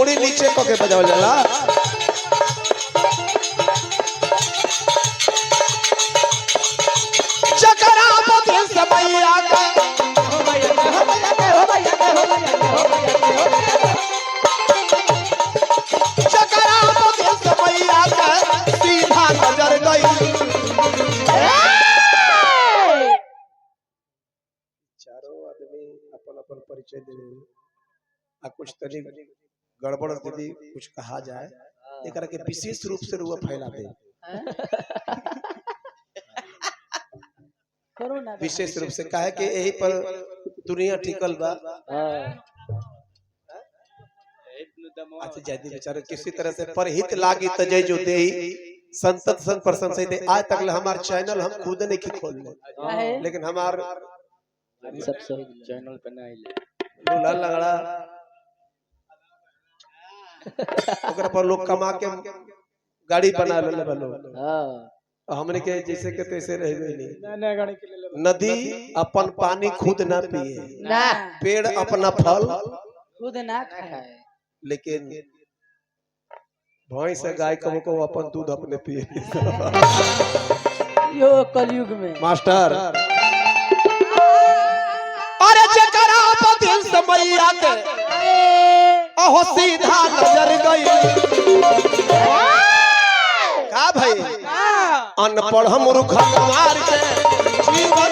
गोड़ी नीचे को के बजावल जाला। चकरा पति समैया का चकरा पति समैया का सीधा नजर गई। चारों आदमी अपन अपन परिचय दे आ कुछ तरी गड़बड़ यदि कुछ कहा जाए एक के विशेष रूप से रुआ फैला दे। विशेष रूप से कहे कि यही पर दुनिया टिकल बा। अच्छा जयदी बेचारे किसी तरह से परहित लागी त जय जो देही संसद सन प्रशंसा दे। आज तक हमार चैनल हम खुद नहीं की खोल ले, लेकिन हमार सब चैनल पे नहीं लूला लगड़ा ओकरा पर लोग कमा के गाड़ी बना ले बनो। हां हमने के जैसे के तैसे रहबे नहीं। नया गाड़ी के ले नदी अपन पानी खुद ना पिए ना, पेड़ अपना फल खुद ना खाए, लेकिन भैंस गाय को अपन दूध अपने पिए। यो कलयुग में मास्टर अरे चकरा पति समैया के ओहो सीधा नजर गई। का भाई अनपढ़ मूर्ख मार के जीवन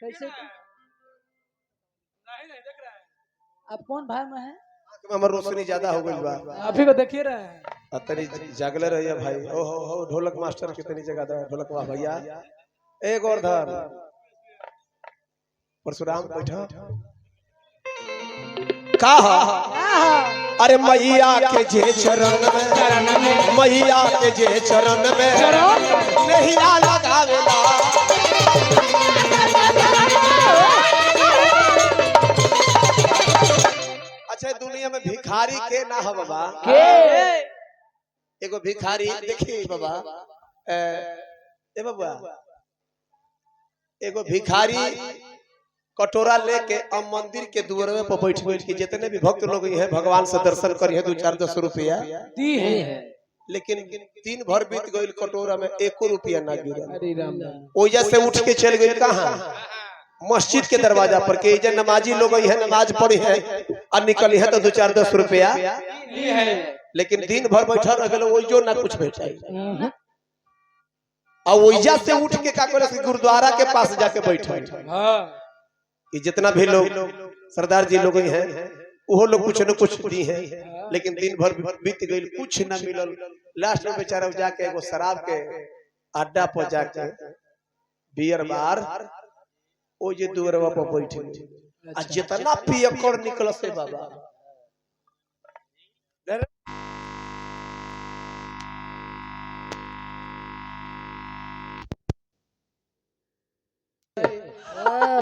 कैसे नहीं देख रहा है। अब कौन भाई में है? हमर रोशनी ज्यादा हो गई बा। आप ही को देखिए रहे हैं। तनी जागले रहिए भाई। ओ हो ढोलक मास्टर कितनी जगह दे ढोलक वाह भैया एक और धर परशुराम बैठा का अरे मैया के जे चरण में मैया के जे चरण में नहीं लगावेला। अच्छा दुनिया में भिखारी के ना हो बाबा के एगो भिखारी देखिए बाबा ए बाबा एगो भिखारी कटोरा लेके अब मंदिर के दुआरे पे बैठ बैठ के जितने भी भक्त लोग हैं भगवान से दर्शन करिए 2-4-10 रुपया दी है, लेकिन दिन भर बीत गई कटोरा में 1 रुपया ना गिरा। अरे राम ओजा से उठ के चल गई कहाँ मस्जिद के दरवाजा पर के जे नमाजी लोग है नमाज पढ़ी है और निकली है तो 2-4-10 रुपया, लेकिन दिन भर बैठा रह गए ओजो ना कुछ भेटाई। और ओजा से उठ के का करे गुरुद्वारा के पास जाके बैठे। ये जितना भी लोग सरदार जी लोग हैं वो लोग कुछ न कुछ दी हैं, लेकिन दिन भर बीत गई कुछ न मिलल। लास्ट में बेचारा जाके एगो शराब के अड्डा पर जाके बियर बार ओ जे दुअरवा पर बैठे आ जितना पियकर निकल से बाबा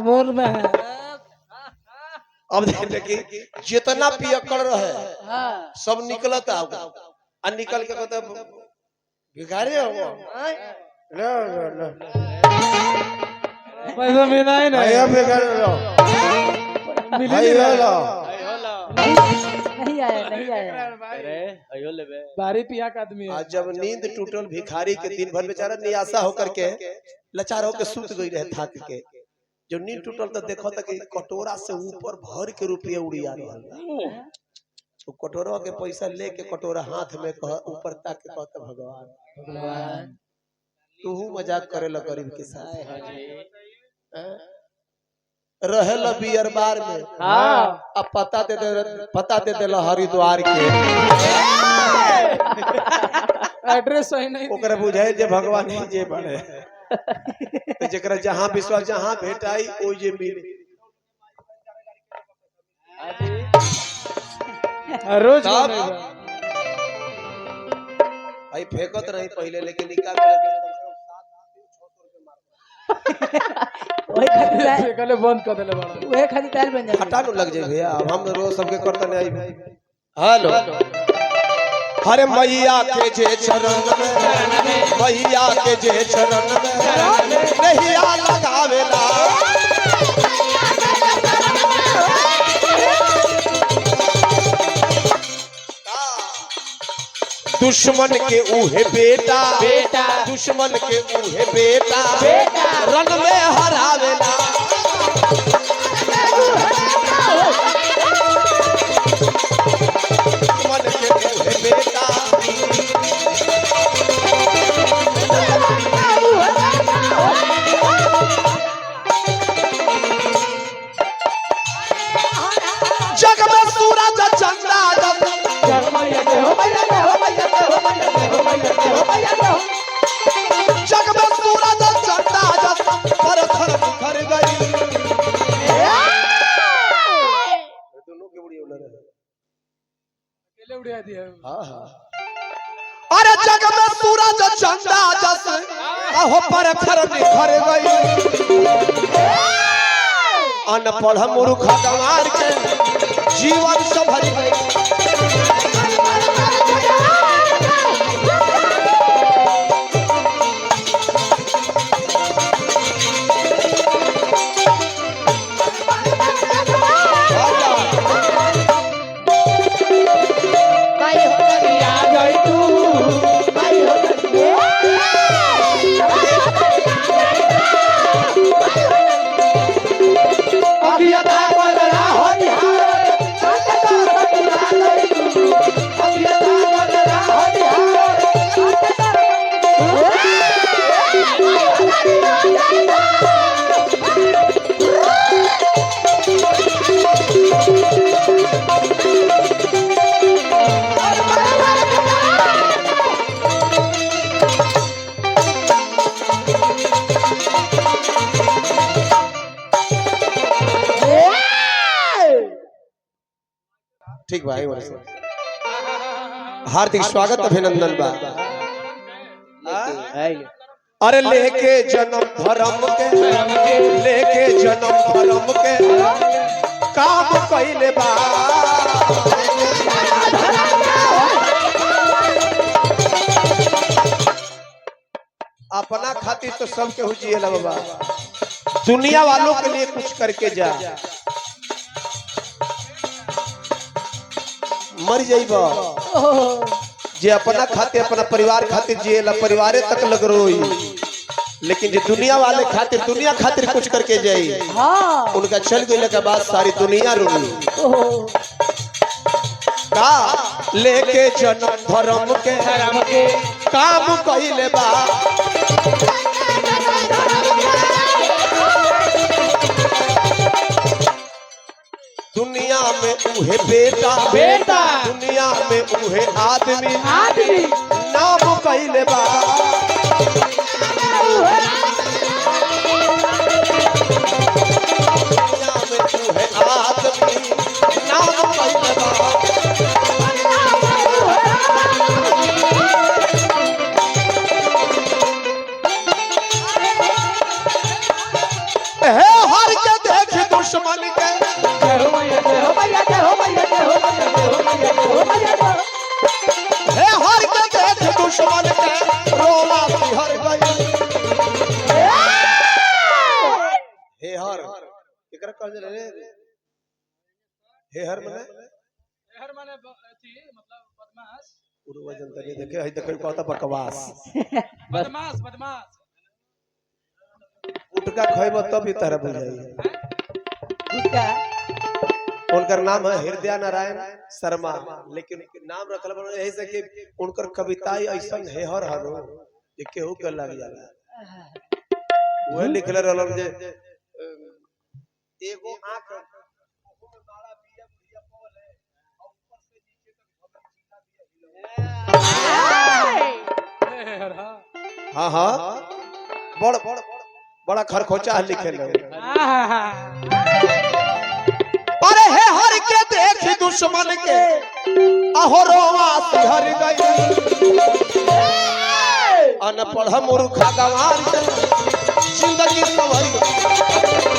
मोर में है। अब देखिए जितना पियकर रहे सब निकलता आ निकल के कहता भिखारी हो लो लो पैसा मिला ही नहीं। आया भिखारी लो मिली नहीं। लो नहीं आया नहीं आया। अरे अयो लेबे बारी पिया का आदमी है। आज जब नींद टूटल भिखारी के दिन भर बेचारा निराशा होकर के लाचार होकर सूत गई रहे थक के। जो नींद टूटल तो देखो तक कटोरा से ऊपर भर के रुपया उड़िया रहल बा। तो कटोरा के पैसा लेके कटोरा हाथ में कह ऊपर ताक के कहता भगवान भगवान तू मजाक करे ला गरीब के साथ हाजी रहेला बियर बार में। हाँ अब पता दे देला हरिद्वार के एड्रेस सही नहीं ओकरा बुझाए जे भगवान ही जे बड़े तो जकरा जहां विश्वास जहां भेटाई ओ जे मिले। रोज तब गाने बा। भाई फेंकत नहीं पहले लेकिन निकाल के वही खातिर से कले बंद कर देले बड़ा। वही खातिर टाइल बन जाए। हटा नु लग जाए भैया। अब हम रोज सबके करते नहीं आई। हेलो हरे मैया के जे चरण में मैया के जे चरण में नहिया लगावेला दुश्मन के उहे बेटा दुश्मन के उहे बेटा रन में हरावेला दुश्मन के उहे बेटा जग में सूरज चंदा जग में सूरज चंदा जस पर थर बिखर गई। दोनों के बुढ़ी उलर है। अकेले उड़ा दिया। हाँ हाँ अरे जग में सूरज चंदा जस अहो पर थर बिखर गई। अनपढ़ मूर्ख गंवार के जीवन से भरी गई। ठीक भाई हार्दिक स्वागत अभिनंदन बा। अरे लेके जन्म धर्म के लेके जन्म धर्म के काम कइले बा। अपना खातिर तो सब केहू जिए लगा बा। दुनिया वालों के लिए कुछ करके जा मर जाइबा। जे अपना खातिर अपना परिवार खातिर जिएला परिवारे तक लग रोई लेकिन जे दुनिया वाले खातिर दुनिया खातिर कुछ करके जाई हाँ उनका चल गए के बाद सारी दुनिया रोई। का लेके जन्म धर्म के काम कइले बा। दुनिया में उहे बेटा दुनिया में उहे आदमी नाम कइले बा। दुनिया में उहे आदमी नाम कइले बा। हे हर के देख दुश्मन के हे हर के देख दुश्मन के रोला बिहर गई। हे हर केकरा कहल रे हे हर माने हर माने थी मतलब बदमाश पूर्व जनता ने देखे है देखे कहता बकवास बदमाश बदमाश गुटका खइब तब ई तरह बुझाई गुटका उनकर नाम है हृदय नारायण शर्मा लेकिन नाम रखल बन यही से कि उनकर कविताएं ऐसन है हर हरो जे केहू के लग जाला वो लिखले रहलन जे एगो आंख मुंह में मारा बिया बुढ़िया पवल है और ऊपर से नीचे तक भगत सीधा बिया हाँ हां हां बड़ बड़ बड़ा खरखोचा लिखे ले अरे हे हर के देख दुश्मन के अहोरोवा सिहर गई अनपढ़ मूर्खा गंवार के जिंदगी सवरी